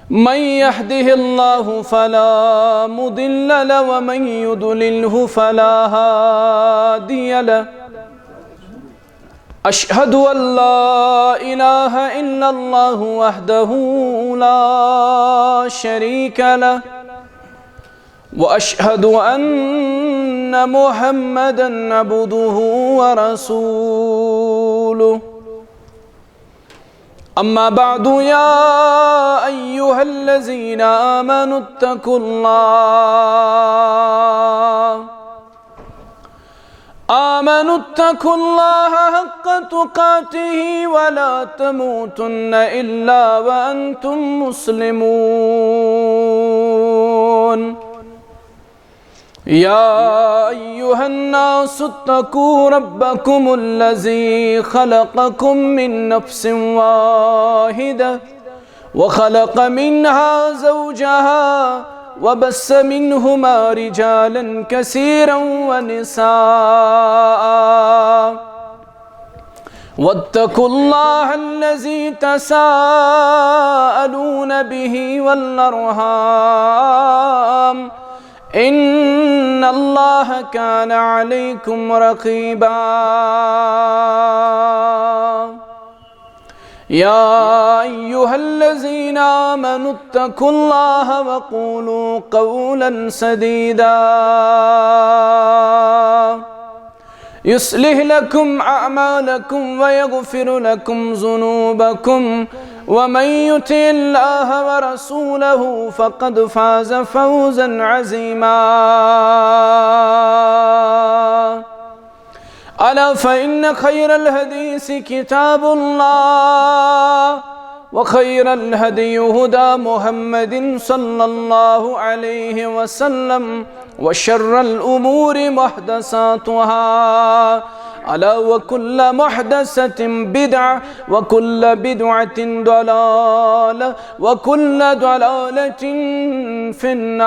من يهده الله فلا مضل له ومن يضلله فلا هادي له. أشهد أن لا إله إلا الله وحده لا شريك له وأشهد أن محمدا عبده ورسوله. أما بعد يا أيها الذين آمنوا اتقوا الله حق تقاته ولا تموتن إلا وأنتم مسلمون. يا أيها الناس اتقوا ربكم الذي خلقكم من نفس واحدة وخلق منها زوجها وبث منهما رجالا كثيرا ونساء. واتقوا الله الذي تساءلون به والأرحام إن الله كان عليكم رقيبا. يا أيها الذين آمنوا اتقوا الله وقولوا قولا سديدا يصلح لكم أعمالكم ويغفر لكم ذنوبكم ومن يطع الله ورسوله فقد فاز فوزا عظيما. ألا فإن خير الحديث كتاب الله وخير الهدي هدى محمد صلى الله عليه وسلم وشر الأمور محدثاتها ألا وكل محدثة بدعة وكل بدعة ضلالة وكل ضلالة في النار.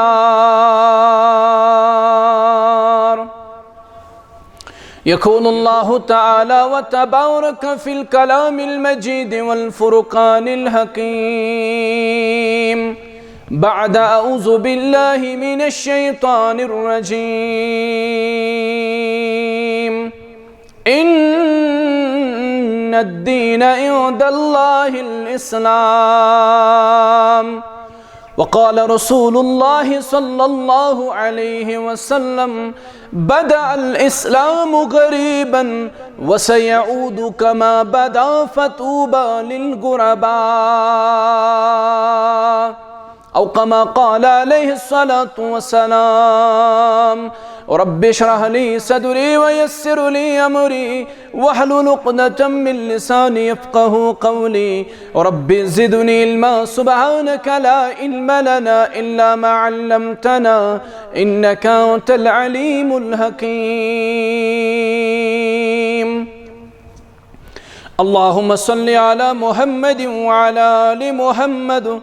يقول الله تعالى وتبارك في الكلام المجيد والفرقان الحكيم بعد أعوذ بالله من الشيطان الرجيم إن الدين عند الله الإسلام. وقال رسول الله صلى الله عليه وسلم بدأ الإسلام غريبا وسيعود كما بدأ فطوبى للغرباء أو كما قال عليه الصلاة والسلام. رب اشرح لي صدري ويسر لي أمري واحلل عقدة من لساني يفقه قولي. رب زدني علما سبحانك لا علم لنا إلا ما علمتنا إنك أنت العليم الحكيم. اللهم صل على محمد وعلى آل محمد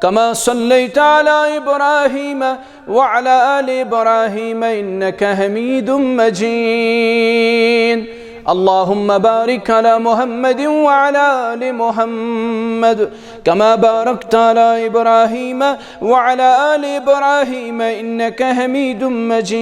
كما صليت على إبراهيم وعلى آل إبراهيم إنك حميد مجيد. اللهم بارك على محمد وعلى آل محمد كما باركت على إبراهيم وعلى آل إبراهيم إنك حميد مجيد.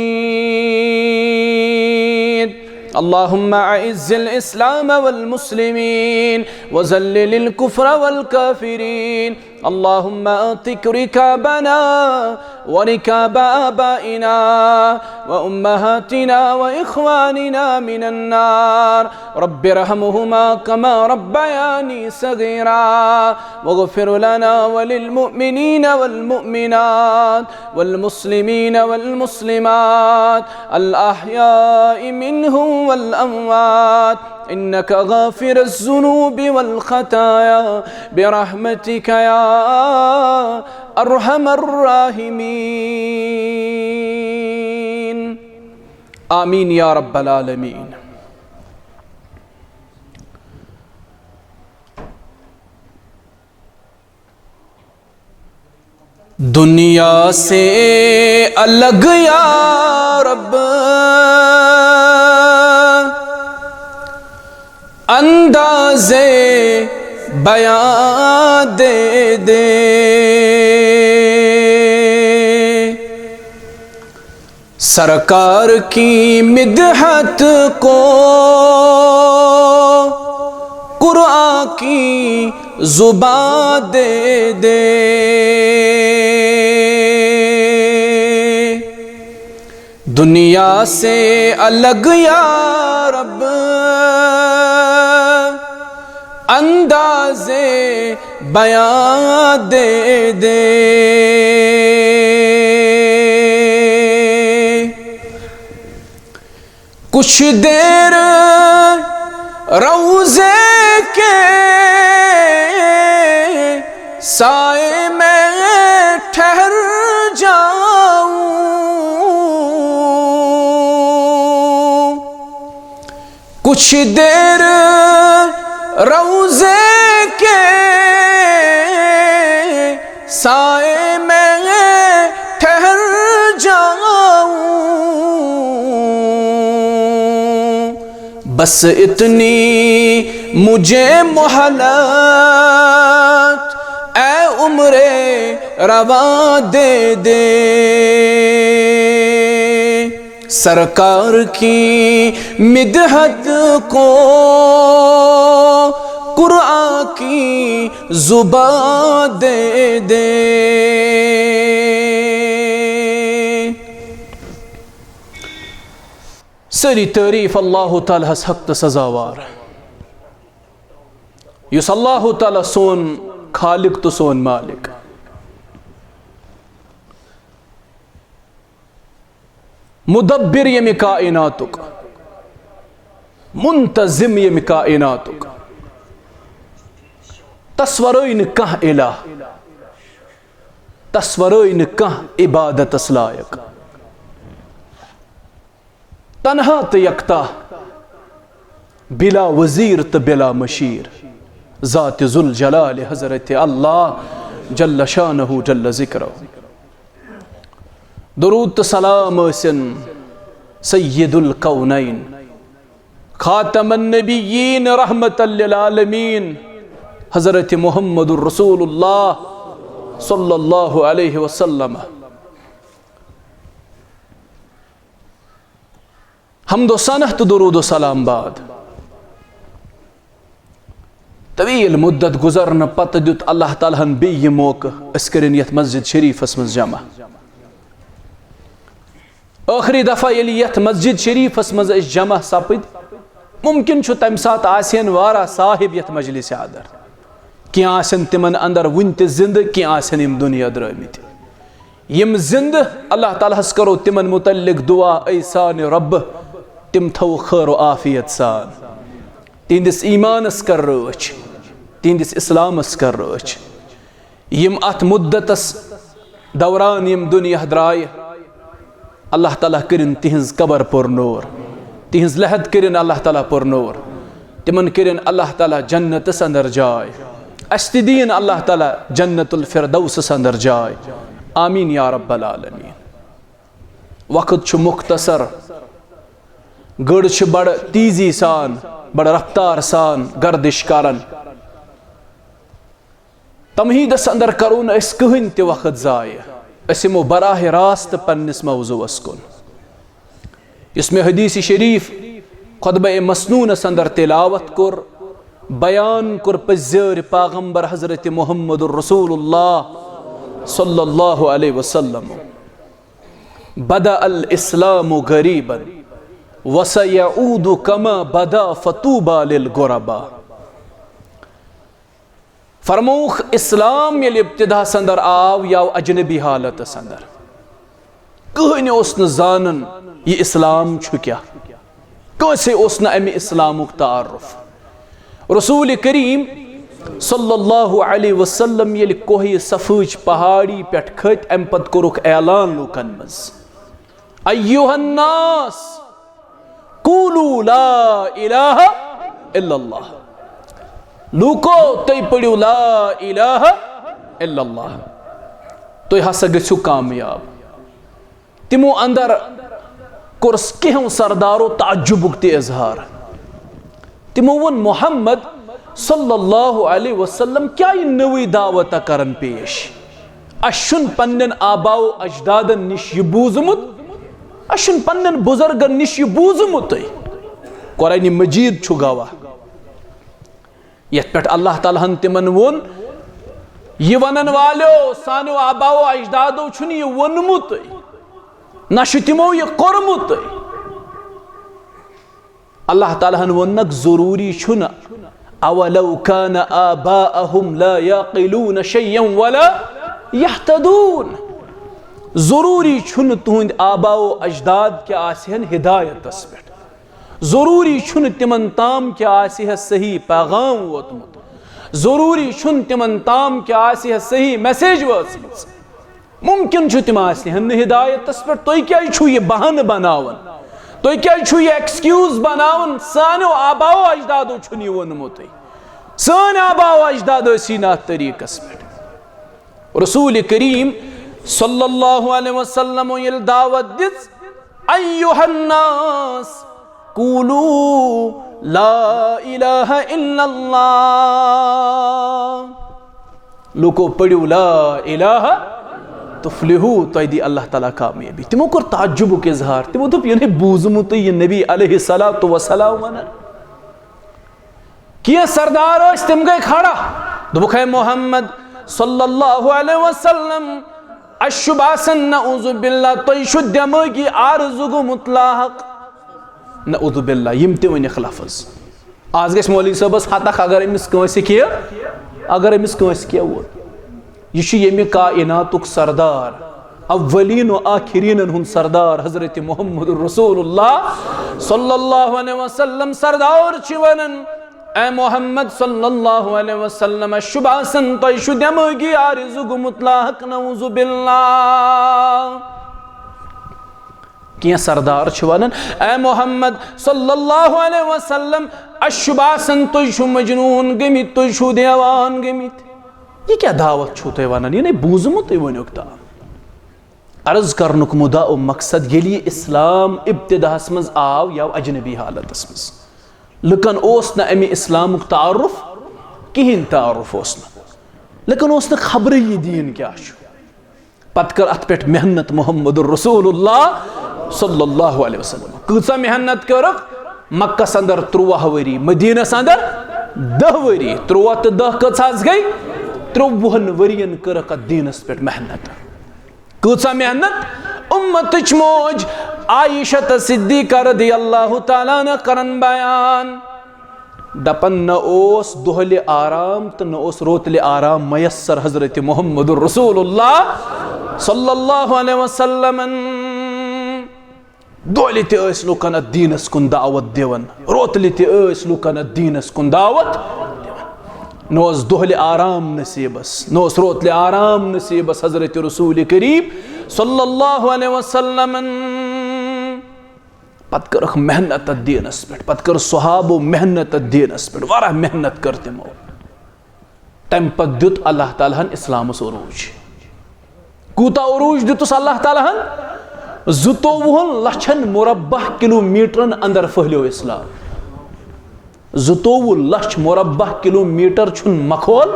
اللهم أعز الإسلام والمسلمين وذلل الكفر والكافرين. اللهم أعتق ركابنا وركاب آبائنا وأمهاتنا وإخواننا من النار. رب ارحمهما كما ربياني صغيرا واغفر لنا وللمؤمنين والمؤمنات والمسلمين والمسلمات الأحياء منهم والأموات إنك غافر الذنوب والخطايا برحمتك يا أرحم الراحمين. آمين يا رب العالمين. दुनिया से अलग या रब अंदाज़े बयां दे दे, सरकार की मिदहत को कुरान की जुबान दे दे, दुनिया से अलग या रब अंदाज़े बयां दे दे। कुछ देर रौज़े के साए में ठहर जाऊं, कुछ देर रौज़े के साए में ठहर जाऊं, बस इतनी मुझे मोहलत ऐ उम्रे रवा दे दे। सरकार की मिदहत को कुरान की जुबान दे दे। सारी तारीफ अल्लाह ताला हक तो सजावार, युस अल्लाह ताला सोन खालिक तो सोन मालिक। मुदब्बिर यमि कायनातुक, मुंतजिम यमि कायनातुक, तस्वरोई न कह इलाह, तस्वरोई न कह इबादत लायक, तन्हा त यकता बिला वजीर त बिला मशीर, ज़ात जुल जलाल हज़रत अल्लाह जल्ल शानहु जल्ल ज़िक्रो। दुरूद त सलाम असिन सय्यदुल कौनैन खातमन नबिय्यीन रहमतल लिल आलमीन हज़रत मुहम्मदुर रसूलुल्लाह सल्लल्लाहु अलैहि वसल्लम। हम्दो सनह तो दुरूद सलाम बाद तवील मुद्दत गुजरन पत दुत अल्लाह ताला बे यह मौका अस करें यथ मस्जिद शरीफस मज जमा। आखिरी दफा ये यथ मस्जिद शरीफस मज जमा सपद मुमकिन तम सात आसन वारा साहिब यथ मजलिस आदर कि आसन तिमन अंदर वन त जिंद कि आसन यम दुनिया द्रमित यम जिंद अल्लाह ताला करो तिमन मुतल्लिक दुआ ऐ सान रब तिम थो खैर आफियत सान तिंदिस ईमानस कर रच तिंदिस इस्लामस कर रच यम अत मुद्दतस दौरान यम दुनिया द्राय अल्लाह ताला करिन तिहंज कबर पुर नूर तिहंज लहद करिन अल्लाह ताला पुर नूर तिमन करिन अल्लाह ताला जन्नतस अंदर जाय अस्तिदीन अल्लाह ताला जन्नतुल फिरदौस अंदर जाय आमीन या रब्बल आलमीन। वक्त छु मुख्तसर गड़ छु बड़ तेजी सान बड़ रफ्तार सान गर्दिश करन तमहीदस अंदर करूँ अस कहन त वक्त जाय अस यमो बराह रास्त पन्निस मौजूअस कुन इस में हदीस शरीफ खुतबा मसनूनस अंदर तिलावत कुर बयान कुर पज़्र पागंबर हज़रत मुहम्मदुर रसूलुल्लाह सल्लल्लाहु अलैहि वसल्लम। बदा अल इस्लामु गरीबन वसयऊदु कमा बदा फतूबा लिल गुरबा। फरमूख इस्लाम ये इब्तिदा संदर आव या अजनबी हालत संदर कहन ओस न जानन ये इस्लाम छु क्या कैसे ओस न अमि इस्लामुक तारुफ। रसूल करीम सल्लल्लाहु अलैहि वसल्लम ये कोही सफूज पहाड़ी पेट खत अम पत कोरुख ऐलान लूकन मज अय्युहन्नास कूलू ला इलाहा इल्लल्लाह लूको तुम पढ़ो ला इलाहा इल्लल्लाह तुम हसा गो कामयाब। तिमो अंदर कुर्स कहो सरदारो ताज्जुबुक ते इजहार तिमो वन मोहम्मद सल्लल्लाहु अलैहि वसल्लम क्या ये नवी दावत करन पेश अशुन पन्न आबाओ अजदादन निश ये बूजमुत अशन पन्न बुजुर्गन निश बूजमुत कुरान मजीद छु गवाह यथ पे अल्लाह ताला तिमन वोन यह वनन वालो सानो आबाओ अजदादो छुन यह वोनमुत न तिमो यह कोरमुत अल्लाह ताला वोनक जरूरी छुन अवलौ कान आबाअहुम ला याक़िलून शय्यन वला यहतदून जरूरी छुन तुहंद आबाओ अजदाद क्या आसिहन हिदायतस पे जरूरी छुन तिमन ताम क्या आसिह सही पैगाम वोतमुत जरूरी छुन तिमन ताम क्या आसिह सही मैसेज वोतमुत मुमकिन छु तिम आसिहन हिदायतस पे तुई क्या छु ये बहान बनावन तुई क्या छु ये एक्सक्यूज बनावन सानो आबाओ अजदादो छु नी वोनमुत सान आबाओ अजदादो सीना तरीकस पे रसूल करीम सल्लल्लाहु अलैहि वसल्लम ये दावत दिस अय्युहन्नास कूलू ला इलाहा इल्लल्लाह लोको पढ़ो ला इलाहा तुफ्लिहू तो दी अल्लाह ताला कामयाबी तिमो कर ताज्जुब के इजहार तिमो दोप ये बूजमुत ये नबी अलैहि सलातु वसलाम वन किया सरदार तिम गए खड़ा दोप मोहम्मद सल्लल्लाहु अलैहि वसल्लम अशुबासन नऊज़ु बिल्लाह तो शुद्धमगी आरज़ुगु मुतलाहक नऊज़ु बिल्लाह यम ते वनिख लफ्ज़ आज गस मौलवी साहबस हतक अगर अमिस कंस किया वो यह यमि कायनातुक सरदार अव्वलीन व आखिरीन हुन सरदार हजरत मुहम्मद रसूलुल्लाह सल्लल्लाहु अलैहि वसल्लम सरदार छ वनन ए मोहम्मद सल्लल्लाहु अलैहि वसल्लम शुबासन तो शुद्धमगी आरज़ुगु मुतलाहक नऊज़ु बिल्लाह क्या सरदार छ वनन ए मोहम्मद सल्लल्लाहु अलैहि वसल्लम अशुबासन तुझ मजनून गमित तुझ देवान गमित ये क्या दावत छु तुम वनन ये बूजमुत वनुक ता अर्ज करनुक मुदा उ मकसद ये इस्लाम इब्तिदाहस मज आव या अजनबी हालतस मज लुकन ओस न अमि इस्लामुक तारुफ कहिन तारुफ ओस न लेकिन ओस न खबर ये दीन क्या छु पत कर अत पे मेहनत मुहम्मद रसूलुल्लाह सल्लल्लाहु अलैहि वसल्लम कसा मेहनत करक मक्का अंदर 13 वरी मदीनस अंदर 10 वरी 13 तो 10 कस गई 53 वरियन करक दीनस पे मेहनत कसा मेहनत उम्मत मौज आयशा सिद्दीका रज़ियल्लाहु ताला अन्हा करन बयान दपन न ओस दोहले आराम तो न ओस रोतले आराम मयसर हजरत मुहम्मद रसूलुल्लाह सल्लल्लाहु अलैहि वसल्लम दोहले ते लुकन दीनस कुन दावत दिवन रोतले ते लुकन दीनस कुन दावत नोस दोहले आराम नसीबस नोस रोतले आराम नसीबस हजरत रसूल करीम सल्लल्लाहु अलैहि वसल्लम पत कर मेहनत दीनस पे पत कर सहाबो मेहनत दीनस पे वारा मेहनत कर तिमो तम पत दुत अल्लाह ताला इस्लामस उरूज कूता उरूज दुतस अल्लाह ताला 22 लक्षन मुरब्बा किलोमीटर अंदर फहलो इस्लाम 22 लक्ष मुरब्बा किलोमीटर छुन मखोल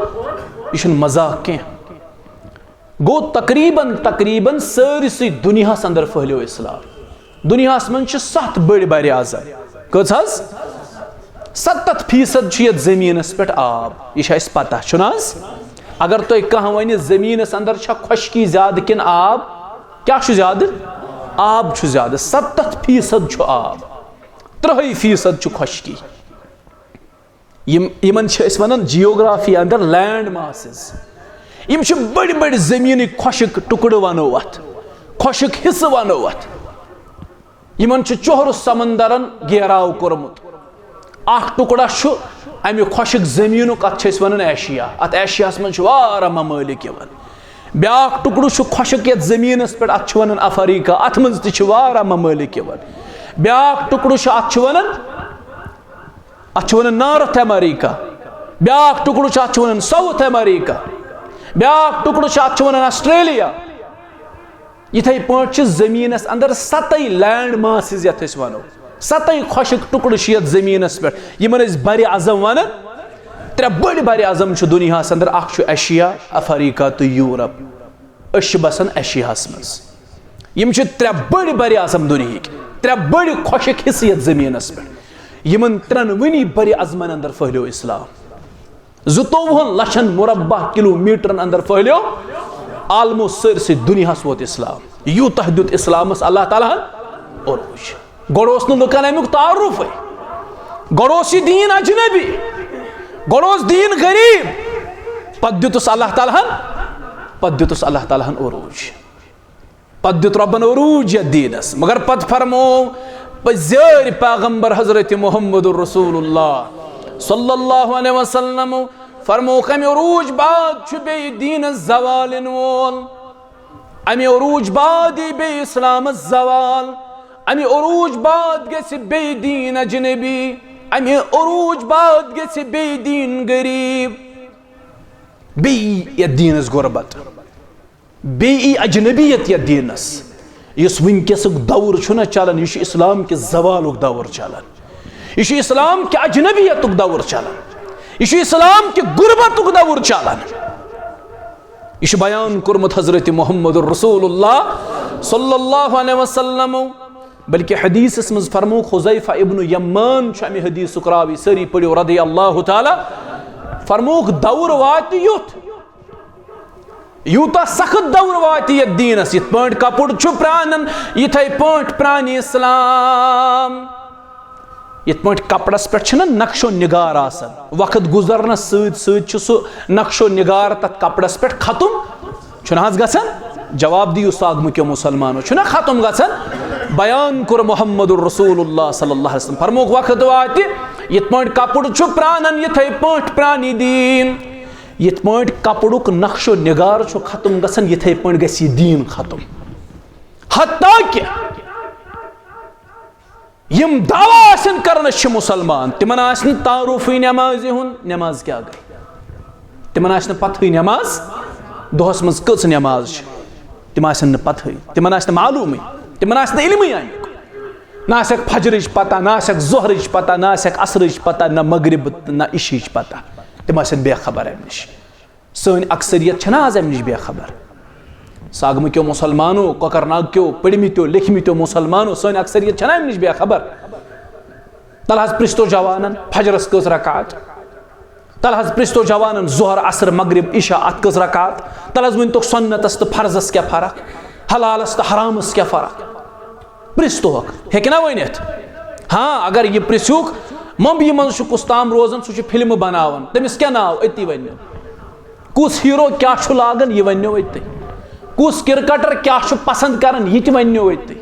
यह मजाक कह गो तकरीबन सारिस दुनिया अंदर फहलो इस्लाम दुनिया मन 7 बड़ बर आज़म कस 70% ये जमीनस पे आब यह पता चुनाज अगर तुम कह वन जमीनस अंदर खुशकी ज्यादा किन आब क्या ज्यादा आब ज्यादा 70% आब 3% खुशकी यमन वन जियोग्राफी अंदर लैंड मासेस यम बड़ बड़ जमीन खुशक टुकड़ वनो अत खुशक हिस्स वनो अत यमन चोहर समंदरन घेराव कोरमुत अख टुकड़ा अमि खुशक जमीनुक अत वन एशिया अत एशियास मन वारा ममालिक यवन ब्याक टुकड़ खुशक ये जमीनस पे अत वन अफ्रीका अत मज वारा ममालिक यवन ब्याक टुकड़ अत वन नॉर्थ अमेरिका ब्याक टुकड़ अत वन साउथ अमेरिका ब्याक टुकड़ अत वन ऑस्ट्रेलिया इथे पे जमीनस अंदर 7 लैंड मासेस ये वनो 7 खुशक टुकड़ जमीनस पे यमन बर आजम वन 3 बड़ बर आजम दुनिया अंदर अख एशिया अफ्रीका तो यूरोप बसान एशियास मज यम त्रे बड़ बर आजम दुनिया त्रे बड़ खुशक हिस्सियत जमीनस पे यमन 3 बर अजमन अंदर फहलो इस्लाम 52 लक्षन मुरब्बा किलोमीटर अंदर फहलो आलमोस्ट सरसे दुनिया वोत इस्लाम यूतः दुत इस्लामस अल्लाह ताला और गोड़ोस लुकन अमुक तारुफ गोड़ोस दीन अजनबी गोड़ोस दीन गरीब पत दुतुस अल्लाह ताला उरूज पत दुत रब्बन उरूज यथ दीनस मगर पत फरमो पज़र पैगंबर हजरत मोहम्मदुर रसूलुल्लाह सल्लल्लाहु अलैहि वसल्लम फरमो कम उरूज बाद बे दीन जवालिन वोल अमे उरूज बाद बे इस्लाम जवाल अमे उरूज बाद गसे बे दीन अजनबी अमे उरूज बाद गसे बे दीन गरीब बे ये दीनस गुरबत बे अजनबियत ये दीनस इस वनकस दौर छुना चलान यह इस्लाम के जवालुक दौर चलान यह इस्लाम के अजनबियत दौर चलान यह इस्लाम के गुरबतुक दौर चलान यह बयान कुर्मत हजरत मोहम्मद रसूलुल्लाह सल्लल्लाहु अलैहि वसल्लम बल्कि हदीस मज फरमो हुज़ैफा इब्न यमान अमे हदीस रावी सरी पढ़ो रदी अल्लाह ताला फरमोक दौर वात युथ यूता सख्त दौर वात ये दीनस यथ पाट कपुड़ प्रानन इथे पाट प्रान इस्लाम यथ पाट कपड़स पे नक्शो निगार आसन वक्त गुजरनस सह नक्शो निगार तथ कपड़स पे खत्म गसन जवाब दियो सागम क्यों मुसलमानो खत्म गसन बयान कुर मोहम्मदुर रसूलुल्लाह सल्लल्लाहु अलैहि वसल्लम फरमोक वक्त वात यथ पाट कपुड़ प्रानन इथे पाट प्रानी दीन यथ पाट कपड़ुक नक्शो निगार खत्म गसन यथे पाट गसी दीन खत्म हत्ता कि यम दावा आसन करन मुसलमान तिमन आसन तारुफी नमाज हुन नमाज क्या गई तिमन आसन पथई नमाज दोहस मज कस नमाज तिम आसन पथई तिमन आसन मालूम तिमन आसन इल्म ना आसक फजरच पता ना आसक जोहरच पता ना आसक असरच पता ना मगरिब ना इशिच पता तिम आसन बेखबर अम नश सन अक्सरियत आज अम नश बेखबर सागम क्यों मुसलमानो कोकरनाग क्यों पढ़मितो लिखमितो मुसलमानो सन अक्सरियत अम नश बेखबर तल हज पृस्तो जवानन फजरस कस रकात तल हज पृस्तो जवानन जोहर असर मगरिब इशा अत कस रकात तल हज वन तो सुन्नतस तो फर्जस क्या फर्क हलालस तो हरामस क्या फर्क पृस्तो हेकना वनित हाँ अगर यह पृसुक मम यह मन कुस्ताम रोजान सह फिल्म बनावन तमिस क्या नाव अति वन कुस हीरो क्या लागन यह वनो अति कुस क्रिकेटर क्या पसंद करन यह वनो अति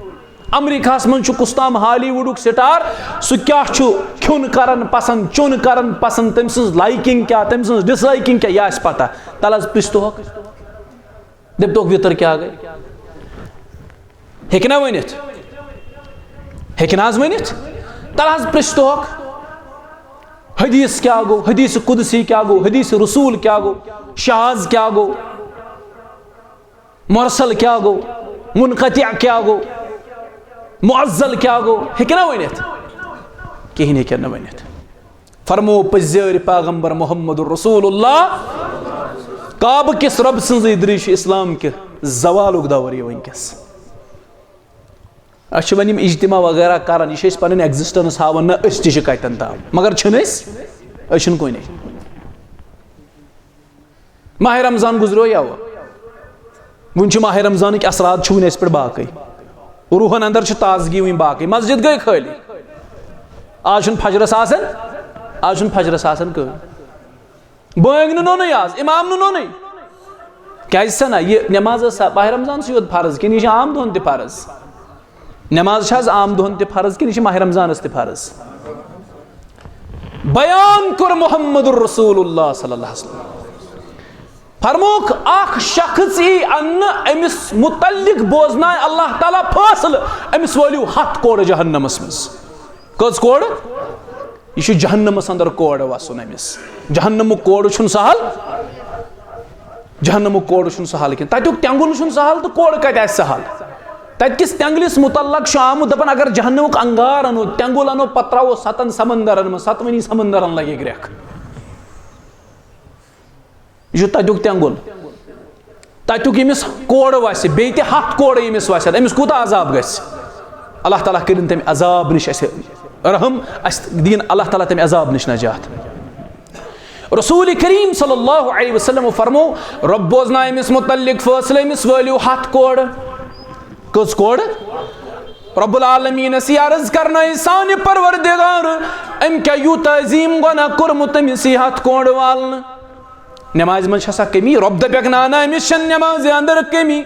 अमेरिका मन कुस्ताम हॉलीवुड स्टार सह क्या खुन करन पसंद चुन करन पसंद तम सज लाइकिंग क्या तम सज डिसलाइकिंग क्या यह पता तल हज पृस्तो दपतोक वितर क्या गई हेकना वनित हेकन आज वनित तल हज पृस्तोक हदीस क्या गो हदीस कुदसी क्या गो हदीस रसूल क्या गो शाज क्या गो मुरसल क्या गो मुनक़तिअ क्या गो मुअज़्ज़ल क्या गो हेकना वनित कहीं हेकन वनित फरमो पज़र पैगंबर मोहम्मदुर रसूलुल्लाह काब किस रब सन्ज़ दृश इस्लाम के जवालुक दौर यह वनकस अस वन इज्तिमा वगैरह करान यह पन एग्जिस्टेंस हावन ना कतन ताम मगर कुन माह रमजान गुजरो या वन माह रमजान असरात वन पे बाकी रूहन अंदर ताजगी वन बाकी मस्जिद गई खाली आज फजरस आज फजरस कहीं बंग नोन आज इमाम नोन क्या ना यह नमाज माह रमजान से फर्ज कि यह आम दोहन त फर्ज नमाज आम दोहन त फर्ज कि यह माह रमजानस त फर्ज बयान कर मोहम्मदुर रसूलुल्लाह सल्लल्लाहु अलैहि वसल्लम फरमोक अख शख्स ई अन्न अमिस मुतल्लिक बोजनाय अल्लाह ताला फैसल अमिस वलियो हथ कोड़ जहन्नमस मस कस कोड़ यह जहन्नमस अंदर कोड़ वसन अमिस जहन्नम कोड़ छुन सहल जहन्नम कोड़ छुन सहल कि तत्युक तेंगुल छुन सहल तो कोड़ कत आस सहल तत्किस तेंगलिस मुतल्लक आमुत दपन अगर जहन्नमुक अंगार अनो तेंगुल अनो पत्रावो 7 समंदरन में 7 समंदरन लगे ग्रेख यह तत्युक तेंगुल तत्युक यमिस कोड़ वस बेय ते 7 कोड़ यमिस वस अमिस कूता अजाब गस अल्लाह ताला करिन तम अजाब निश अस रहम अस दीन अल्लाह ताला तम अजाब निश नजात रसूल करीम सल्लल्लाहु अलैहि वसल्लम फरमो रब बोजना यमिस मुतल्लिक फैसले यमिस वालियो 7 कोड़ कस कोड़ रब्बुल आलमीन से अर्ज करना साने परवरदिगार अम क्या यूत अजीम गुनाह कोरमुत अमिस 7 कोड़ वाल नमाज मन छसा कमी रब दपक नाना अमिस नमाज अंदर कमी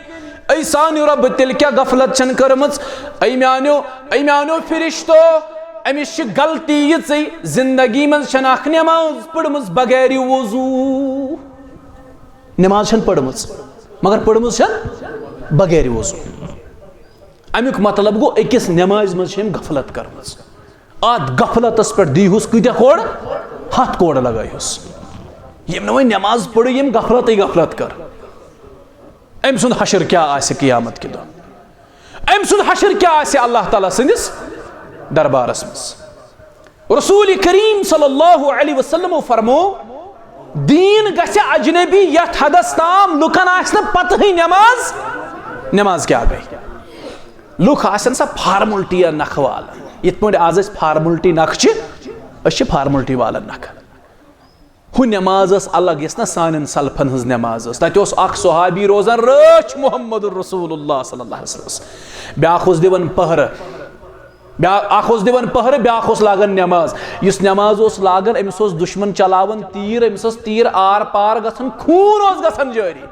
ऐ साने रब तिल क्या गफलत छन करमच ऐ म्यानो फरिश्तो अमिस गलती ये जिंदगी मन छन अख नमाज पड़मच बगैर वजू नमाज छन पड़मच मगर पड़मच छन बगैर वजू अमुक मतलब गो अकिस नमाज मं गफलत करमच अत गफलतस पे दीहुस कत्या कोड़ 7 कोड़ लगायुस यम न नमाज पढ़ यम गफलत कर अम सुंद हशर क्या आसे क़यामत के दो अम सुंद हशर क्या आसे अल्लाह ताला सिंदिस दरबारस मं रसूल करीम सल्लल्लाहु अलैहि वसल्लम फरमो दीन गसे अजनबी यथ हदस ताम लुकन आस न पत ही नमाज क्या गई लुक आसन सा फार्मुलटी नख वाल इत पे आज फार्मुलटी नख फार्मुलटी वाल नख हु नमाज अलग यस ना सान सलफन हज नमाज तत सहाबी रोजान रच मुहम्मद रसूलुल्लाह सल्लल्लाहु अलैहि वसल्लम ब्याख दिवन पहर ब्याख लागन नमाज इस नमाज लागन अमिस दुश्मन चलावन तीर अमिस तीर आर पार गसन खून गसन जारी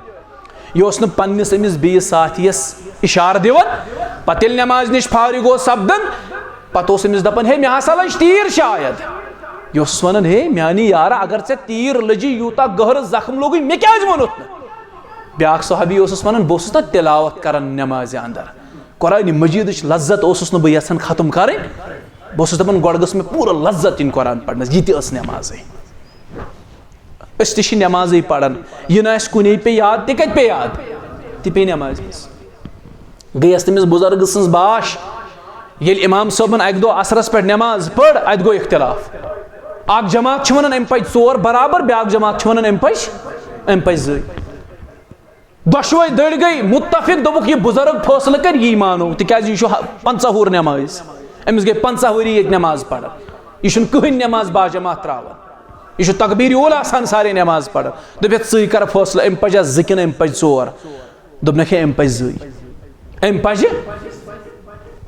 यह पन्निस अमिस बेस साथियस इशार दिवन पत नमाज निश फारिग सपदन पत अमिस दपन हे मे हसा लज तीर शायद यह वन हे मानी यारा अगर ऐ तीर लजी यूता गहर जख्म लोग मे क्या वोनुत ब्याख सहाबी वन बस ना तिलावत कर नमाज अंदर कुरान मजीद लज्जत बह यन खत्म कर बस दपान गोड़ गस मे पूरा लज्जत इन कुरान पढ़नस यह नमाज अस नमाज पढ़ान यह ना कुन पे याद ते कत पे याद ति पे नमाज गयस तमिस बुजुर्ग सज बाश ये इमाम साहबन अक दो असरस पे नमाज पढ़ अत गो इख्तिलाफ अक जमात वन अम पज 4 बराबर ब्याक जमात वन अम पज 2 दशवे दड़ गई मुत्तफिक दोपुक यह बुजुर्ग फैसला कर यी मानो तिकाज यह 50 हुर नमाज अमिस गई 50 वरी ये नमाज पढ़ यह कहन नमाज बाजमात त्रावान यह तकबीर ओल आसान सारे नमाज पढ़ दोप सी कर फैसला अम पजा 2 कि अम पज 4 दोपनक अम पज 2 अम पज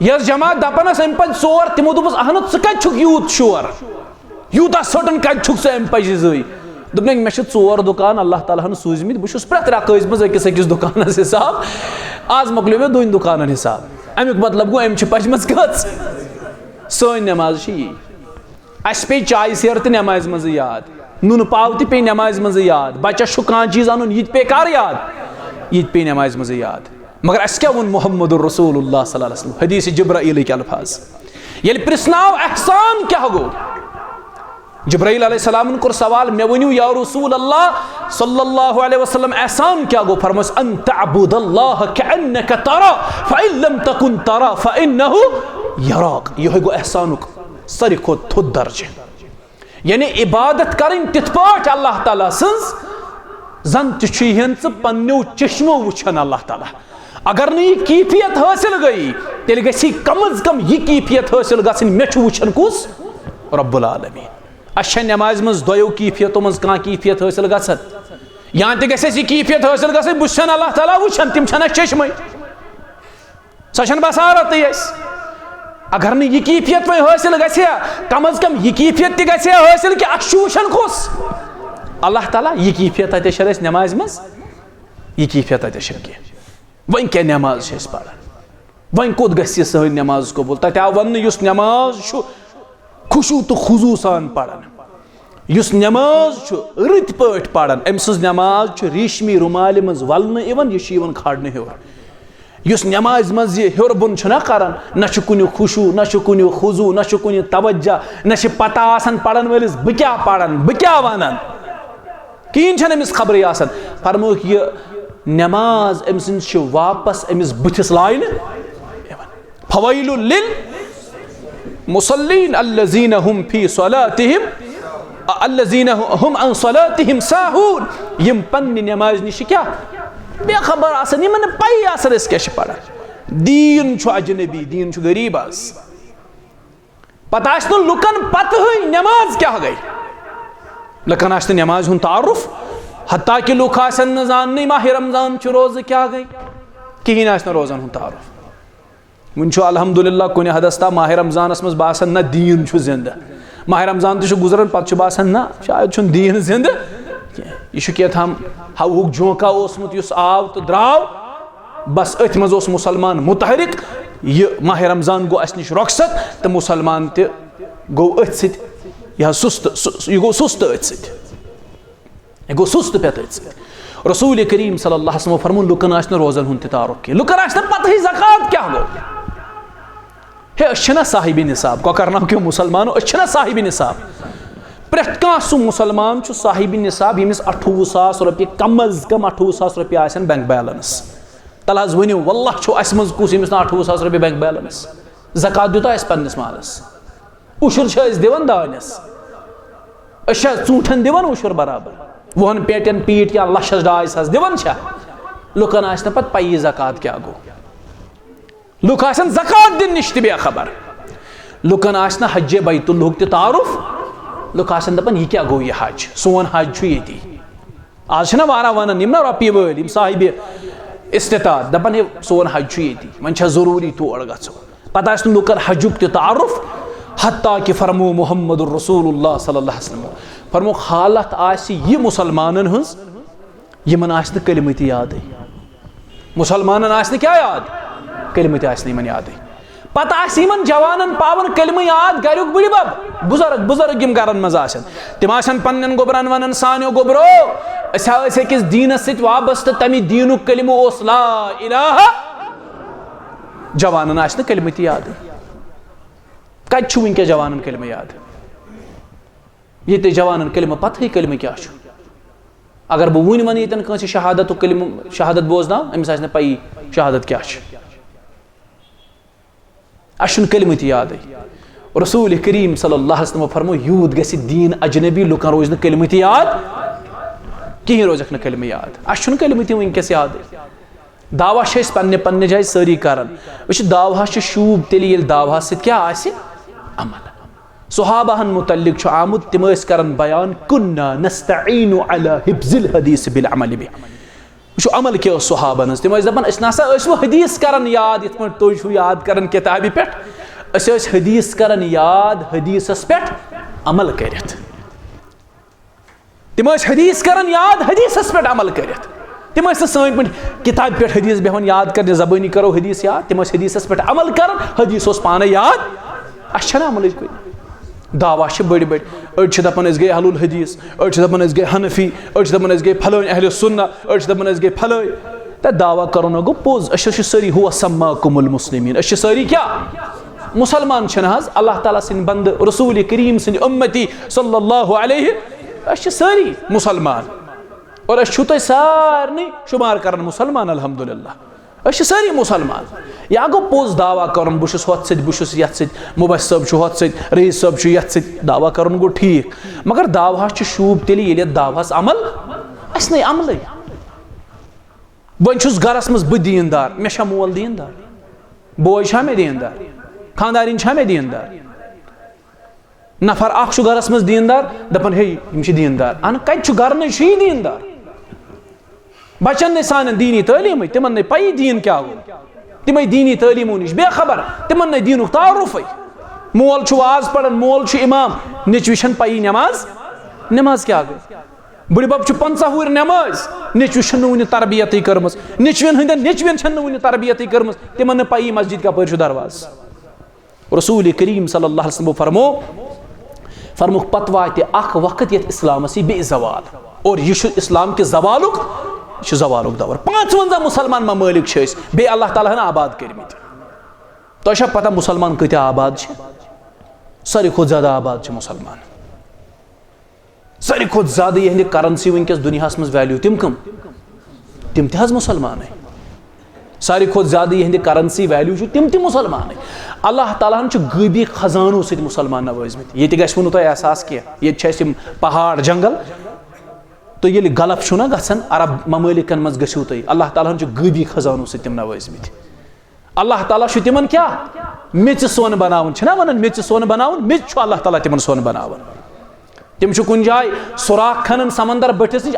यस जमात दपान अम पज 4 तमो दोपस अहन स कत यूत शोर यूता सटन कत अम पज 2 दोपनक मे 4 दुकान अल्लाह ताला सूजमित बहुत प्रत रकाज मज अकिस दुकान हिसाब आज मकलो मे 2 दुकान हिसाब अमुक मतलब गो अम पजम कच सन नमाज अस पे चाय सेर तो नमाज मज याद नुन पाव पे नमाज मज याद बच्चा कह चीज अन ये पे कर याद ये पे नमाज मज याद मगर अस क्या वोन मुहम्मद रसूलुल्लाह सल्लल्लाहु अलैहि वसल्लम हदीस जिब्राईल के अल्फाज ये प्रिस्नाव एहसान क्या गो जिब्राईल अलैहिस्सलाम कोर सवाल मे वनियो या रसूल अल्लाह सल्लल्लाहु अलैहि वसल्लम एहसान क्या गो फरमास अन तअबुदल्लाह कअन्नक तरा फइन लम तकुन तरा फइन्नहु यराक यह गो एहसान सारी खुद थोद दर्ज यानी इबादत करें तिथ पाठ अल्लाह ताला सज जन तुहन पन्नो चश्मो वुछन अल्लाह ताला अगर न यह कैफियत हासिल गई तेल गई कम अज कम यह कैफियत हासिल गई मे वुछन कुस रब्बुल आलमीन अस नमाज मज दोयो कैफियतों मज कह कैफियत हासिल गसन यहाँ ते गस कैफियत हासिल गई बुछन अल्लाह ताला वुछन तिम चश्मे सह बसारत अगर न यह कैफियत वह हासिल गया कम अज कम यह कैफियत ति हासिल कि अशूशन कुस अल्लाह ताला यह कैफियत अतर नमाज मज यह कैफियत अतर कह वन क्या नमाज पढ़ान वन कोत गस सन नमाज कबूल तत आव वन नमाज खुशू तो खुजू सान पढ़ान नमाज रत पे पढ़ान अम सज नमाज रेशमी रुमाल मज वलन यह खड़न हर नमाज मज हर बुन करान न कुन खुशू न कुन खुजू न कुन तवज्जा न पता पढ़न वलिस बह क्या पढ़ान बह क्या वनान कहीं अमिस खबर फरमो यह नमाज अम वापस अमिस बुथिस लाइन फवैलुल लिल मुसल्लीन अल्लज़ीना हुम फी सलातिहिम अल्लज़ीना हुम अन सलातिहिम साहून यम पन्नि नमाज निश क्या बेखबर आसन यमन पई आसन अस क्या पढ़ा दीन छु अजनबी दीन छु गरीब आस पता आस तो लुकन पत हुई नमाज क्या गई लुकन आस नमाज हुन तारुफ हत्ता कि लुक आसन न जानने माह रमजान छु रोज क्या गई कहीं आस न रोजन हुन तारुफ वन छु अल्हम्दुलिल्लाह कुन हदस ता माह रमजानस मज बासन न दीन छु जिंदा माह रमजान तो गुजरन पत छु बासन ना शायद छु दीन जिंदा यह क्या हम हवुक झोंका ओसमुत युस आव तो द्राव बस अथ मज ओस मुसलमान मुतहरिक यह माह रमजान गो अस निश रुखसत तो मुसलमान त गो अथ सत यह सुस्त यह गो सुस्त अथ सत यह गो सुस्त पे अथ सत रसूल करीम सल्लल्लाहु अलैहि वसल्लम फरमून लुकन आस न रोजन हुन तारुक के लुकन आस न पता ही ज़कात क्या गो हे अशना साहिब निसाब को करना क्यों मुसलमानो अशना साहिब निसाब प्रेथ कह सु मुसलमान छु साहिब निसाब यमिस 28,000 रुपये कम अज कम 28,000 रुपये आसन बैंक बैलेंस तल हज वनियो वल्लाह छु अस मज कुस यमिस 28,000 रुपये बैंक बैलेंस ज़कात दुता अस पन्निस मालस उशुर छ अस दिवन दानस अस चूठन दिवन उशुर बराबर वहन पेटन पीट या लक्षस डायस हज दिवन छ लुकन आस न पत पई ज़कात क्या गो लुक आसन ज़कात दिन निश बे खबर लुकन आस न हज बैतुल्लाह त तारुफ लुक आसन दपन यह क्या गो यह हज सोन हज छु येती आज ना वारा वन यम ना रपी वल यम साहिब इस्तिताअत दपन हे सोन हज छु येती वन छ जरूरी तोड़ गछो पता आस लुकन हजुक त तारुफ हत्ता कि फरमो मुहम्मदुर रसूलुल्लाह सल्लल्लाहु अलैहि वसल्लम फरमो हालत आस यह मुसलमानन हंस यमन आस न कलिमत याद मुसलमानन आस न क्या याद कलिमत आस न याद पता आस यमन जवानन पावन कलिम याद गरुक बुढ़ बब बुजुर्ग बुजुर्ग यम गरन मज आसन तिम आसन पन्न गोबरन वनन सानियो गोबरो अस अकिस दीनस सत वाबस्त तमि दीनुक कलिम ओस ला इलाहा जवानन आस न कलिमत याद कत छु वनके जवानन कलिम याद ये जवानन कलिम पत ही कलिम क्या छु अगर बह वन वन यन कंस शहादत कलिम शहादत बोजना अमिस आस न पई शहादत क्या छु अशन कलिमत याद रसूल करीम सल्लल्लाहु अलैहि वसल्लम फरमो यूद गसी दीन अजनबी लुकन रोज न कलिमत याद कहीं रोजक न कलिम याद अशन कलिमत वनकस याद दावा पन्ने पन्ने जाय सारी करन वह दावा शूब तेल ये दावा सत क्या आसि अमल सहाबाहन मुतल्लिक छु आमुद तिम करन बयान कुन्ना नस्तईनु अला हिफ्ज़िल हदीस बिल अमल बि वो अमल क्या सहाबन तम दपान वो हदीस करान याद ये तुम याद करान किताबि पे हदीस करान याद हदीसस पे अमल कर तम हदीस करान याद हदीसस पे अमल कर तम सन पे किताब पे हदीस बेहन याद कर जबानी करो हदीस याद तम हदीसस पे अमल कर हदीस पाने याद अना अमल दावा बड़ बड़ अड़ दपान गए अहलुल हदीस अड़ दपान गए हनफी अड़ दपान गए फलान अहल सुन्ना अड़ दपान गए फलान तो दावा करो गो पोज अस सारी हुआ सम्माकुमुल मुस्लिमीन अस सारी क्या मुसलमान अल्लाह ताला सिंद बंद रसूल करीम सिंद उम्मती सल्लल्लाहु अलैहि अस सारी मुसलमान और अस सारे शुमार कर मुसलमान अल्हम्दुलिल्लाह अस सारी मुसलमान या गो पोज दावा कर बहुत बहुत ये मुबस सब होत रईस सब ये दावा कर गो ठीक मगर दावा शूब तेल ये दावास अमल अस नहीं अमल वन गरस मज बह दीनदार मे मोल दीनदार बोय मे दीनदार खानदारिन मे दीनदार नफर अख गरस मज दीनदार दपन हे दीनदार अन कत गर न दीनदार बचन ने सान दीनी तालीम तिमन ने पई दीन क्या गो तिम दीनी तालीमों निश बेखबर तिमन ने दीन तारुफ मोल आज पढ़न मोल इमाम निच वुन पई नमाज नमाज क्या गई बुढ़ बब 50 हुर नमाज निच वन तरबियत कर्म निचवन हंद निचवन वन तरबियत कर्म तिमन ने पई मस्जिद का पर दरवाज रसूल करीम सल्लल्लाहु अलैहि वसल्लम फरमो पत वात अख वक्त ये इस्लामस बे जवाल और यह इस्लाम के जवालुक जवालुक दौर 55 मुसलमान ममालिक बे अल्लाह ताला आबाद कर्मित तो पता मुसलमान कत आबाद सारी खुद ज्यादा आबाद मुसलमान सारी खुद ज्यादा यह करंसी वनकस दुनिया मज वैल्यू तिम कम तिम तज मुसलमान सारी खुद ज्यादा यह करंसी वैल्यू तिम ति मुसलमान अल्लाह ताला गैबी खजानो सत मुसलमान नवाजमित ये गो तुम एहसास कह ये पहाड़ जंगल तो ये गलप छुना गसन अरब ममलिकन मज गछिव तुम अल्लाह ताला गैबी खजानों से तिम नवाजमित अल्लाह ताला तिमन क्या मेच सोन बनावन छना वनान मेच सोन बनावन मेच अल्लाह ताला तिमन सोन बनावन तिम कुन जाय सुराख खनन समंदर बटिस निश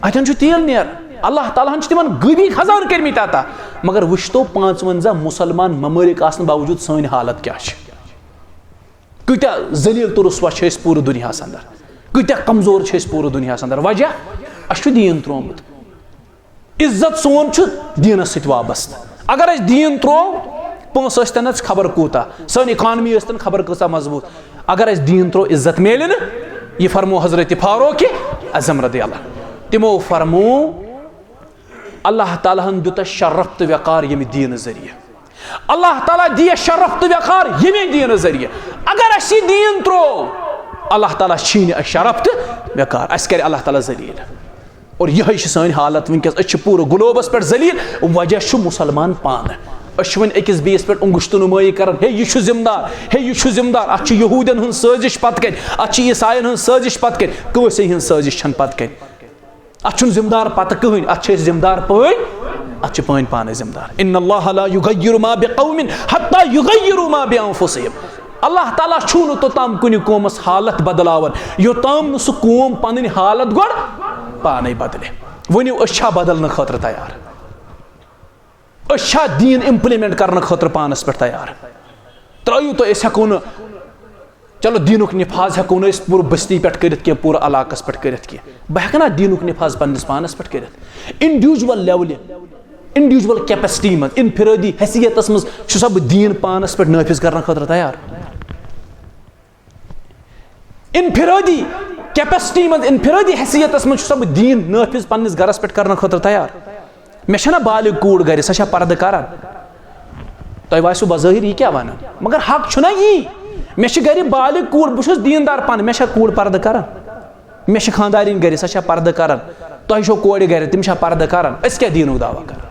अतन तेल नेर अल्लाह ताला तिमन गैबी खजान कर्मित अता मगर वुश्तो 55 मुसलमान ममलिक आसन बावजूद सन हालत क्या कूत्या जलील तो रुस्वा पूरे दुनिया अंदर कूत्या कमजोर पूरे दुनिया अंदर वजह अस दीन त्रोमुत इज्जत सोन दीनस सत वाबस्त अगर अस दीन त्रो पोस स्तन खबर कूता सन इकानमी स्तन खबर कसा मजबूत अगर अस दीन त्रो इज्जत मेल यह फरमो हजरत फारूक आज़म रज़ियल्लाहु तिमो फरमो अल्लाह ताला दुत शरफ तो वकार यम दीन जरिए अल्लाह ताला दिया शरफ तो वकार यम दीन जरिए अगर अस दीन त्रो अल्लाह ताला छीन शरफ तो वकार अस कर अल्लाह ताला जलील और यह सन हालत वनकस पूरे ग्लोबस पे जलील वजह मुसलमान पान वन अकिस बेस पे उंगुश्त नुमाई कर हे यह जिम्मेदार हे यह जिम्मेदार अत यहूदन हूं साजिश पत कन अत ईसाइन हूं साजिश पत कन कसे हूं साजिश छन पत कन अत जिम्मेदार पत कहन अत जिम्मेदार पान अत पान पान जिम्मेदार इन्नल्लाह ला युगय्यिरु मा बिक़ौमिन हत्ता युगय्यिरु मा बिअन्फुसिहिम अल्लाह ताला छून तोताम कुन कौमस हालत बदलावन योताम सह कौम पन हालत गोड़ पाने बदले वनु अच्छा बदलने खतर तैयार अच्छा दीन इम्प्लीमेंट करने खतर पानस पे तैयार त्रयू तो हेको न चलो दीनुक निफाज हेको न पूरे बस्ती पे कर पूरे इलाकस पे कर बह हेकना दीनुक निफाज पन्निस पानस पे कर इंडिविजुअल लेवल इंडिविजुअल कैपेसिटी मज इनफिरादी हैसियत मज सब दीन पानस पे नाफिज करने खतर तैयार इनफिरादी कैपेसिटी मज इनफिरादी हैसियत मज सब दीन नाफिज पन्निस गरस पे करने खतर तैयार मे बालिग कूड़ गर सह पर्द करान तुम वासो बज़ाहिर यह क्या वन मगर हक छुना यी मे गर बालिग कूड़ बहुत दीनदार पान मे कूड़ पर्द करान मे खानदारिन गर सह पर्द करान तुम छो कोड़ गर तिम पर्द करान अस क्या दीनुक दावा कर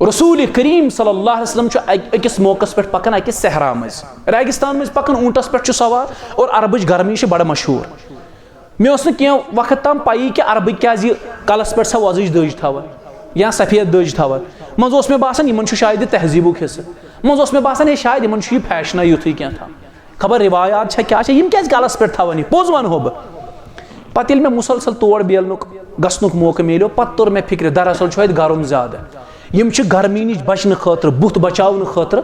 रसूल करीम सल्लल्लाहु अलैहि वसल्लम अकिस मौकस पे पकान अकिस सहरा मज रेगिस्तान मज पकान ऊंटस पे सवार और अरबच गर्मी बड़ मशहूर मे वक्त तम पई कि अरब क्या कलस पे सा वजज दज थवान या सफेद दज थवान मज मे बासान इन शायद तहजीबुक हिस्से मज मे बासान ये शायद इन फैशना युथ क्या था खबर रिवायात क्या क्या कलस पे थवान पोज वन हो पत मे मुसलसल तोड़ बेलनुक गसनुक मौका मिलो पत तोर मे फिक्र दरअसल गर्म ज्यादा यम गर्मी नश बचने खतर बुत बचाव खतर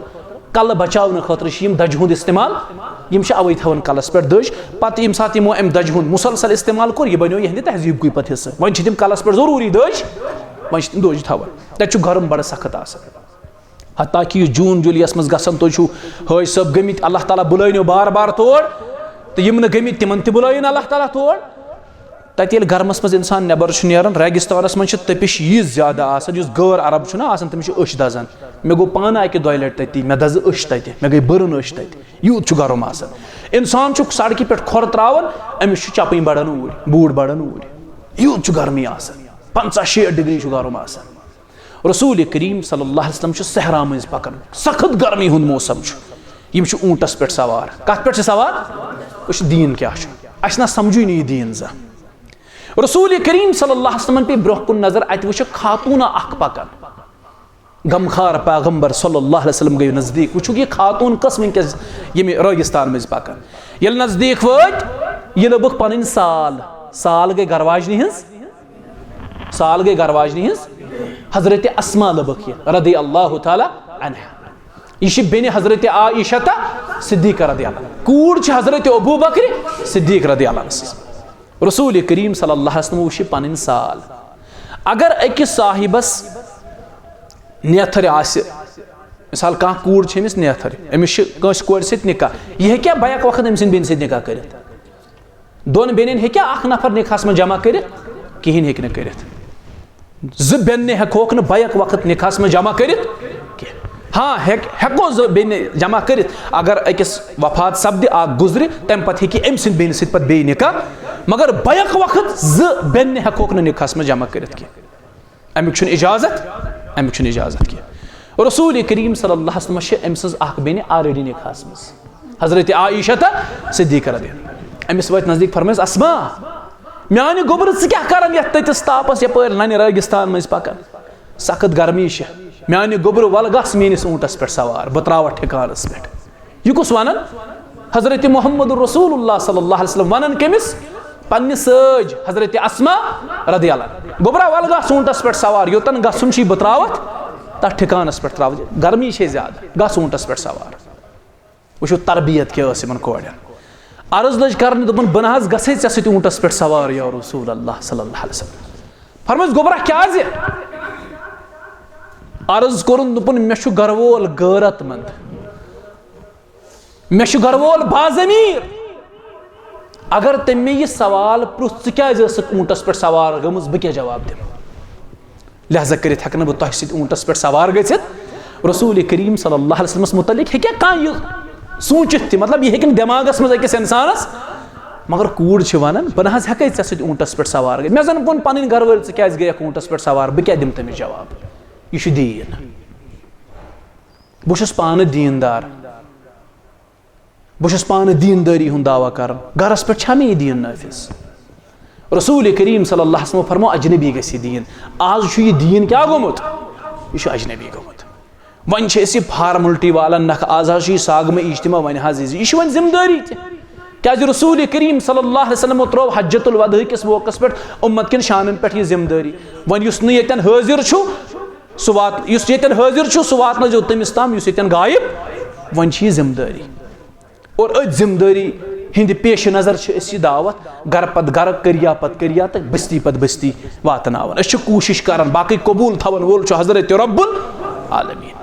कल बचाव खतर दज हुंद इस्तेमाल यम अवे थवान कलस पे दज पत यम सात यमो अम दज हुंद मुसलसल इस्तेमाल कोर यह बनो यहंद तहजीब कुछ पे हिस्से वन तिम कलस पे जरूरी दज वन तिम दज थवान तत गर्म बड़ सख्त हत्ता कि जून जुलियस मज गसन तुम हज सब गमित अल्लाह ताला बुलाइनो बार बार तोड़ तो यम गमित तिमन त बुलाइन अल्लाह ताला तोड़ तत गर्मस मज इंसान नबर नेरान रेगिस्तानस मज तपिश यह ज्यादा गैर अरब तमिस अश दजान मे गो पान अकि दो लट तती मे दज अश तत मे गई बरन अश तत यूत गर्म इंसान सड़क पे खोर त्रावान अमिस चपन बड़ान ऊर बूढ़ बड़ान ऊर यूत गर्मी 50-60 डिग्री गर्म रसूल करीम सल्लल्लाहु अलैहि वसल्लम सहरा मज पकान सख्त गर्मी हुंद मौसम यम ऊंटस पे सवार कत पे सवार दीन क्या अस समझु नी दीन जा रसूल करीम सल्लल्लाहु अलैहि वसल्लम पे ब्रोह कुन नजर अत वो खातून अख पकान गमखार पैगंबर सल्लल्लाहु अलैहि वसल्लम गई नजदीक वो यह खातून कस वनकस यम रेगिस्तान मज पकान ये नजदीक वत यह लबुक पन साल गई गरवाजनी हज साल गई गरवाजनी हज हजरत अस्मा लबुक रदी अल्लाह तआला अन्हा यह बेन हजरत आयशा सिद्दीक़ा रदी अल्लाह कूड़ हजरत अबू बकर सिद्दीक़ रदी अल्लाह रसूल करीम सल्लल्लाहु अलैहि वसल्लम वो पन साल अगर अकिस साहिबस नेथर मिसाल कह कूड़ अमिस नेथर अमिस कंस कोर सत निकाह यह क्या बैक वक्त अम बेन सत निकाह कर दोन बेन हेक्या अख नफर निकाहस में जमा कर कहें हेक कर ज बेन हेकोक न बैक वक्त निकाहस में जमा कर हाँ हेको ज बेन जमा कर अगर अकिस वफात सपद आ गुजर तम पे हे अम सद बेन सत बे निकाह मगर बैक वक्त ज बेन हेकोक न निकाहस में जमा कर अमुक इजाजत कह रसूल करीम सल्लल्लाहु अलैहि वसल्लम अम सज बेन ऑलरेडी निकाहस मज हजरत आयशा सिद्दीक़ा रज़ियल्लाहु अन्हा अमिस वत नजदीक फरमाइस अस्मा म्यान गोबर क्या करान ये ततिस तापस यपर नन रेगिस्तान मज पकान सख्त गर्मी म्यान गोबर वल गस मेनिस ऊंटस पे सवार बह त्रा ठिकानस पे यह कुस वन हजरत मोहम्मद रसूलुल्लाह सल्लल्लाहु अलैहि वसल्लम वन कमिस पन्ने सज हजरत अस्मा रदियल्लाहु गोबरा वल गस ऊंटस पे सवार योतन गसुन बह त्रावत तथ ठिकानस पे त्राव गर्मी ज्यादा गस ऊंटस पे सवार वो तरबियत क्या कोड़न अर्ज लज कर दोपन बह नज गसे ऐ सत ऊंटस पे सवार या रसूल अल्लाह सल्लल्लाहु अलैहि वसल्लम फरमाइस गोबरा क्या अर्ज कोरुन दोपन मे घर वोल गैरतमंद मे घर वोल बाज़मीर अगर तम मे यह सवाल प्रुछ क्या ऊंटस पे सवार गमज बह क्या जवाब दिम लिहाजा कर बह तुह सत ऊंटस पे सवार गसित रसूल करीम सल्लल्लाहु अलैहि वसल्लम मुतलिक हेक्या कह सूचित मतलब यह हेकन दिमागस मज अकिस इंसानस मगर कूड़ वन बह नज हेक ऐ सत ऊंटस पे सवार मे जन वोन पन घर वाल क्या गयक ऊंटस पे सवार बह क्या दिम तमिस जवाब यह दीन बह पान दीनदार बह पान दीनदारी हुंद दावा कर घरस पे छा मे दीन नाफिज रसूल करीम सल्लल्लाहु अलैहि वसल्लम फरमो अजनबी गसी दीन आज यह दीन क्या गोमुत यह अजनबी गोमुत वन फार्मलिटी वालन नख आज साग में इज्तिमा वन यह वन जिम्मेदारी क्या रसूल करीम सल्लल्लाहु अलैहि वसल्लम त्रो हज्जतुल वदा किस मौकस पे उम्मत किन शानन पे यह जिम्मेदारी वन यन हाजिर सह हाजिर सह वात जो तमिस ताम यन गायब वन यह जिम्मेदारी और अ जिम्मेदारी हिंद पेश नजर यह दावत घर पत घर करिया पत करिया तो बस्ती पत बस्ती वातनावन कोशिश करान बाकी कबूल थवन वोल हजरत रब्बुल आलमीन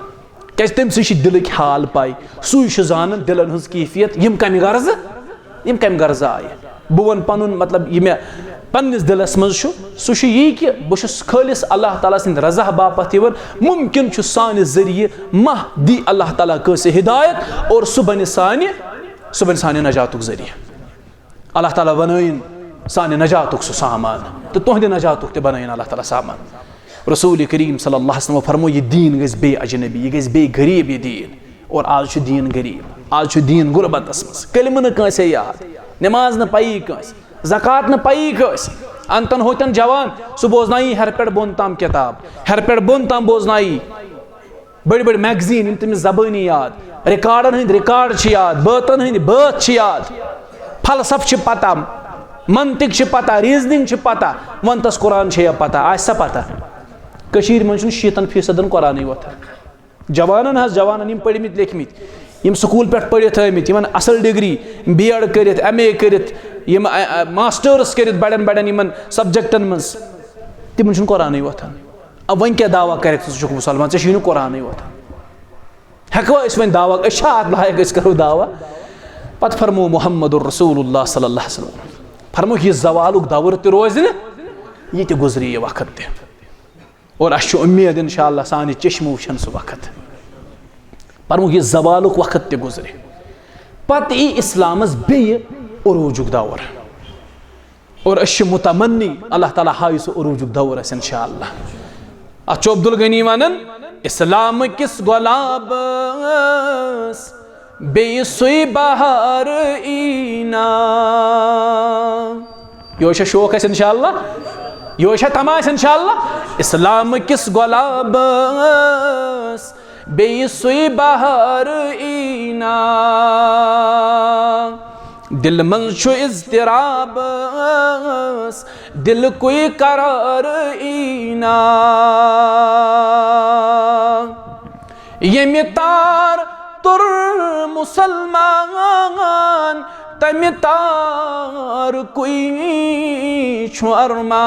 क्या तम दिलक हाल पाई सू जान दिलन हज कैफियत यम कम गर्ज आय बह वन पन मतलब यह मे पन्निस दिलस मज सह यह कि बह खालिस अल्लाह ताला सिंद रजा बापत मुमकिन सान जरिए मह दी अल्लाह ताला कैसे हिदायत और सह बन सानि नजातुक जरिए अल्लाह ताला बनाइन सानि नजातुक सह सामान तो तुहद नजातुक ते बनाइन अल्लाह ताला सामान रसूल करीम सल्लल्लाहु अलैहि वसल्लम फरमो यह दीन गज बे अजनबी यह गज बे गरीब यह दीन और आज दीन गरीब आज दीन गुरबतस मज कलम न कंसे याद नमाज न पाई कंस ज़कात न पाई कंस अंतन होतन जवान सह बोजनाई हर पे बोन ताम किताब हर पे बोन ताम बोजनाई बड़ी बड़ी मैगजीन तमिस जबानी याद रिकॉर्डन हंद रिकॉर्ड याद बातन हंद बात याद फलसफ पता मंतिक पता रीजनिंग पता वन तस कुरान पता आसा पता कशीर मन 70% कुरान वोथान जवानन जवानन यम पढ़मित लेखमित यम स्कूल पे पढ़ित आमित यमन असल डिग्री B.Ed करित MA करित यम मास्टर्स करित बड़न बड़न यमन सब्जेक्टन मज तिमन कुरान वोथान अब वन क्या दावा कर मुसलमान ऐ कुरान वोथान हेकवा वन दावा अत लायक करो दावा पत फरमो मोहम्मद रसूलुल्लाह सल्लल्लाहु अलैहि वसल्लम फरमो यह जवालुक दौर ते रोज ये ते गुजरी यह वक्त ते और अस उम्मीद इंशाअल्लाह सानि चश्मो वुचन सह वक्त फरमो यह जवालुक वक्त ते गुजरे पत ई इस्लामस बे उरूजुक दौर और अस मुतमन्नी अल्लाह ताला हाय सह उरूजुक दौर इंशाअल्लाह अच अब्दुल गनी वनन इस्लाम किस गुलाब बेसुई बहार ईना यो शौक है इंशाअल्लाह यो तमाश इंशाअल्लाह इस्लाम किस गुलाब बेसुई बहार ईना दिल मंशु इज़्तिराब दिल कोई करार ईना ये तार तुर मुसलमान तम तार कोई छु अरमान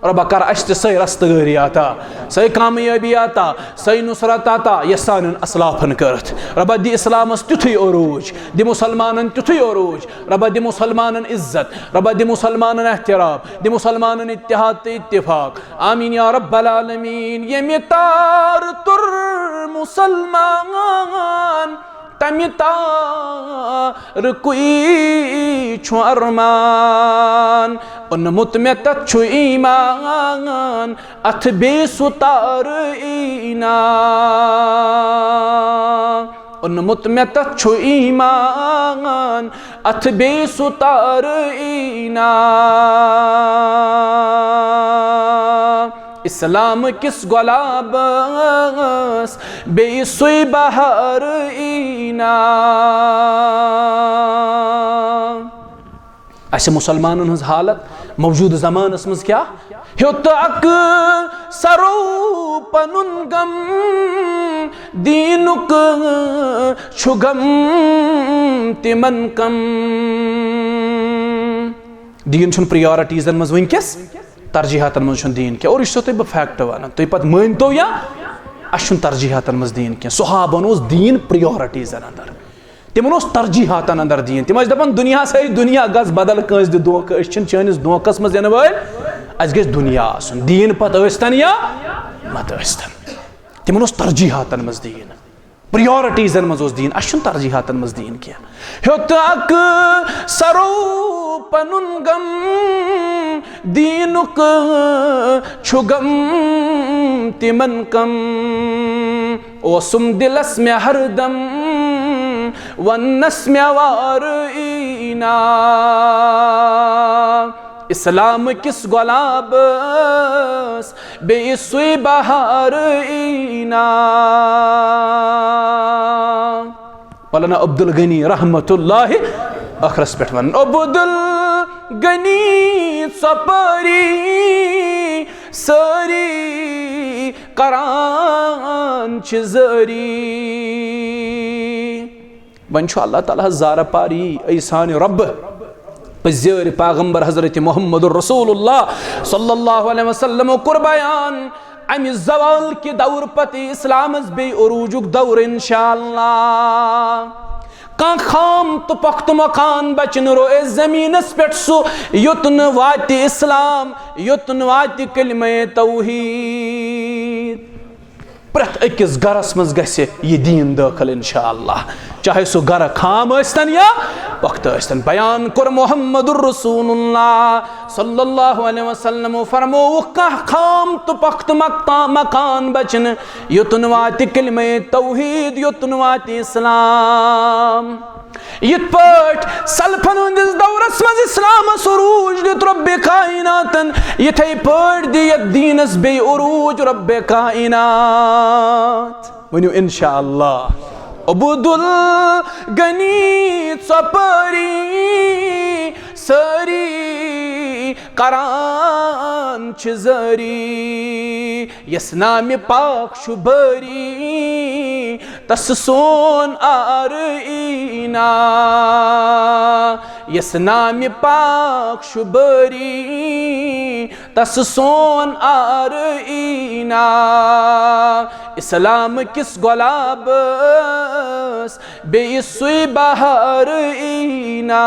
रब्बा कर अश्त सही रस्तगरी आता सही कामयाबी आता सही नुसरत आता यह सान असलाफन करत रब्बा दि इस्लामस तुथुय उरूज दि मुसलमानन तुथुय उरूज रब्बा दि मुसलमानन इज्जत रब्बा दि मुसलमानन एहतराम दि मुसलमानन इत्तेहाद ते इत्तिफाक आमीन या रब्बल आलमीन ये तार तुर मुसलमान तमितार कोई छु अरमान उन्मुत में तच्छु ईमान अथ बेसुतार ईना उन्मुत में तत्छु ईमान अथ बेसुतार ईना इस्लाम किस गुलाबस बेसुई बहार ईना ऐसे मुसलमानन हज हालत मौजूद ज़मानस मज क्या ह्योत अक सरो पनुन गम दीनुक छुगम तिमन कम दीन छुन प्रायोरिटीजन मज वनकस तरजीहातन मज छुन दीन क्या और इस तुम बह फैक्ट वन तुम पत मानतो या अस तरजीहातन मज दीन क्या सहाबन ओस दीन प्रायोरिटीजन अंदर तिमन तरजीहातन अंदर दीन तिम दपान दुनिया सही दुनिया गस बदल कंस दि धोख चनिस धोखस मज इन वल अस गस दुनिया आसन दीन पत स्तन या मत स्तन तिमन तरजीहातन मज दीन प्रायोरिटीजन मज दीन अस तरजीहातन मज दीन क्या ह्योत अक सरो पनुन गम दीनुक छुगम तिमन कम ओसुम दिलस में हरदम वन्नस में वार ईना इस्लाम किस गुलाबस बेसुई बहार ईना मौलाना अब्दुल गनी रहमतुल्लाहि अखरस पेट वन अब्दुल गनी सपरी सरी करान चजरी वन अल्लाह ताला ज़ारा पारी ऐसान रब पज़र पैगंबर हज़रत मोहम्मद रसूलुल्लाह सल्लल्लाहु अलैहि वसल्लम कुर्बान अमि ज़वाल के दौर पति इस्लाम बे उरूजुक दौर इंशाअल्लाह कां खाम तो पख्त मकान बचन रो ज़मीनस पे सु युतन वात इस्लाम युतन वात कलिमे तौहीद प्रत अकिस गरस मज गसे ये दीन दाखिल इंशाअल्लाह चाहे सो गर खाम अस्तन या वक्त अस्तन बयान कर मोहम्मदुर रसूलुल्लाह सल्लल्लाहु अलैहि वसल्लम फरमो का खाम तो पख्त मकान बचन युतन वात कलिमे तौहीद युतन वात इस्लाम यित पट सल्फन हंदिस दौरस मज इस्लाम उरूज दित रब्बे कायनातन यिथे पट दियत दीनस बे उरूज रब्बे कायनात वनु इंशाअल्लाह अब्दुल गनी सपरी सरी करान चजरी यस नाम पाक शुभरी तस सोन आर ईना यस नाम पाक शुभरी तस सोन आर ईना इस्लाम किस गुलाबस बेसुई बहार ईना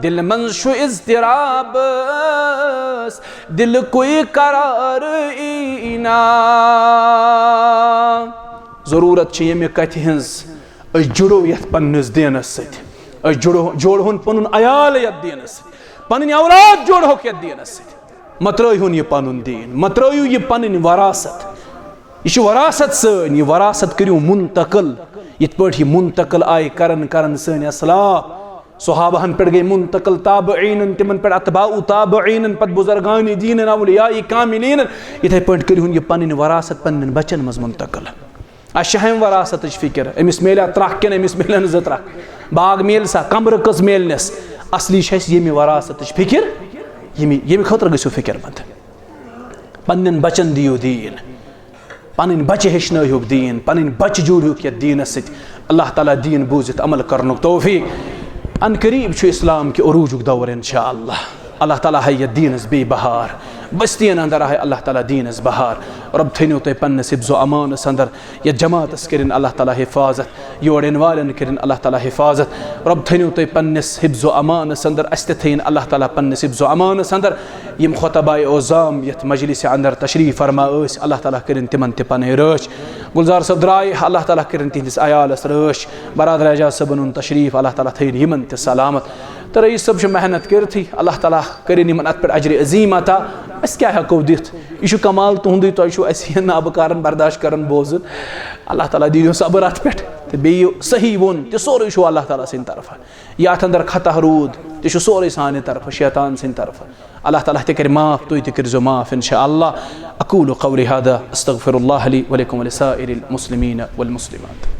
दिल मंशु इज़्तिराबस दिल कोई करार ईना जरूरत ये कथ हज जुड़ो ये पन्नस दीनस सत जोड़न पन अयाल ये दीनस पन औलाद जोड़ो ये दीनस मत्रहन यह पन दीन मत्रयु यह पन वरासत यह वरासत सन यह वरासत करू मुंतकल यित पट मुंतकल आय करन करन सन असलाफ सहाबहन पे गई मुंतकल ताबईन तिमन पे अतबाउ ताबईन पत बुजुर्गान दीन औलिया कामिलीन इथे पट करूँ यह पन वरासत पन्न बचन मज मुंतकल अहम वरासत फिक्र अमिस मेल त्रह किन अमिस मेलन ज त्रह बाग मेल सा कमर कस मेलनस असली ये वरासत फिक्र ये खतर गो फिक्र मंद पन्न बचन दियो दीन पन बच्चे हेचनक दीन पन बच्चे जोड़क ये दीनस सत अल्लाह ताला दीन बूजित अमल करन तौफीक अन करीब इस्लाम के उरूजुक दौर इंशाअल्लाह अल्लाह ताला है यह दीनस बे बहार बस्तियन अंदर है अल्लाह ताला दीनस बहार रब थो तुम पन्नस हिफ्ज़ो अमानस अंदर यह जमातस करिन अल्लाह ताला हिफाजत योर इन वालन करिन अल्लाह ताला हिफाजत रब थो तुम पन्नस हिफ्ज़ो अमानस अंदर अस्त थीन अल्लाह ताला पन्नस हिफ्ज़ो अमानस अंदर यम खुतबाए ओज़ाम यथ मजलिस अंदर तशरीफ फरमा अल्लाह ताला करिन तिमन ते पन रच गुलजार सब द्राय अल्लाह ताला करिन तिहंदिस अयालस रच बरादर एजाज सबन तशरीफ अल्लाह ताला थीन यमन ते सलामत तो रईस सब मेहनत करथी अल्लाह ताला करिन यमन अत पे अजर अजीम अता अस क्या हेको दिथ यह कमाल तुंदे तुम नाबकारन बर्दाश्त कर बोजन अल्लाह ताला दीन सब्र अत पे तो बे सही वोन तो सोरे अल्लाह ताला सिंद तरफ ये अत अंदर खता रूद तो सोरे सान तरफ शैतान सिंद तरफ अल्लाह ताला ते कर माफ तुम ते कर माफ इंशाअल्लाह अकूलु क़ौली हादा अस्तग़फिरुल्लाह ली व लकुम व लिसाइरिल मुस्लिमीन वल मुस्लिमात।